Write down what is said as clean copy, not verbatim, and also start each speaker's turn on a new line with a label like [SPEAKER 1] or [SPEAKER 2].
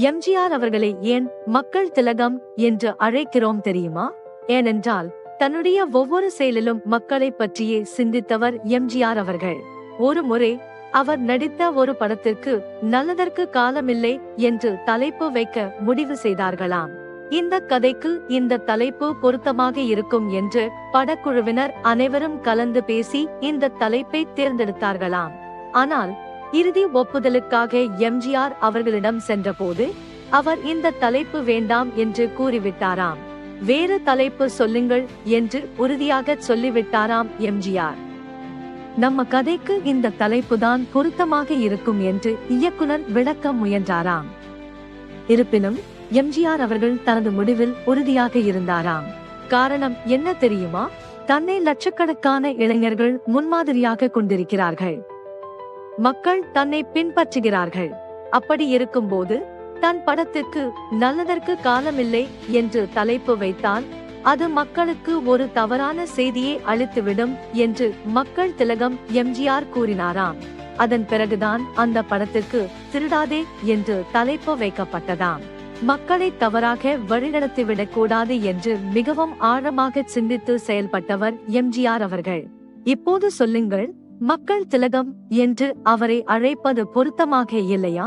[SPEAKER 1] எம்ஜிஆர் அவர்களை ஏன் மக்கள் திலகம் என்று அழைக்கிறோம் தெரியுமா? ஏனென்றால் தன்னுடைய ஒவ்வொரு செயலிலும் மக்களை பற்றியே சிந்தித்தவர் எம்ஜிஆர் அவர்கள். ஒரு முறை அவர் நடித்த ஒரு படத்திற்கு நல்லதற்கு காலமில்லை என்று தலைப்பு வைக்க முடிவு செய்தார்களாம். இந்த கதைக்கு இந்த தலைப்பு பொருத்தமாக இருக்கும் என்று படக்குழுவினர் அனைவரும் கலந்து பேசி இந்த தலைப்பை தேர்ந்தெடுத்தார்களாம். ஆனால் இறுதி ஒப்புதலுக்காக எம்ஜிஆர் அவர்களிடம் சென்றபோது அவர் இந்த தலைப்பு வேண்டாம் என்று கூறிவிட்டாராம். வேறு தலைப்பு சொல்லுங்கள் என்று உறுதியாக சொல்லிவிட்டாராம் எம்ஜிஆர். நம்ம கதைக்கு இந்த தலைப்புதான் பொருத்தமாக இருக்கும் என்று இயக்குனர் விளக்க முயன்றாராம். இருப்பினும் எம்ஜிஆர் அவர்கள் தனது முடிவில் உறுதியாக இருந்தாராம். காரணம் என்ன தெரியுமா? தன்னை லட்சக்கணக்கான இளைஞர்கள் முன்மாதிரியாக கொண்டிருக்கிறார்கள். மக்கள் தன்னை பின்பற்றுகிறார்கள். அப்படி இருக்கும்போது தன் படத்திற்கு நல்லதற்கு காலமில்லை என்று தலைப்பு வைத்தால் அது மக்களுக்கு ஒரு தவறான செய்தியை அளித்துவிடும் என்று மக்கள் திலகம் எம்ஜிஆர் கூறினாராம். அதன் பிறகுதான் அந்த படத்திற்கு திருடாதே என்று தலைப்பு வைக்கப்பட்டதாம். மக்களை தவறாக வழிநடத்திவிடக் கூடாது என்று மிகவும் ஆழமாக சிந்தித்து செயல்பட்டவர் எம்ஜிஆர் அவர்கள். இப்போது சொல்லுங்கள், மக்கள் திலகம் என்று அவரை அழைப்பது பொருத்தமாக இல்லையா?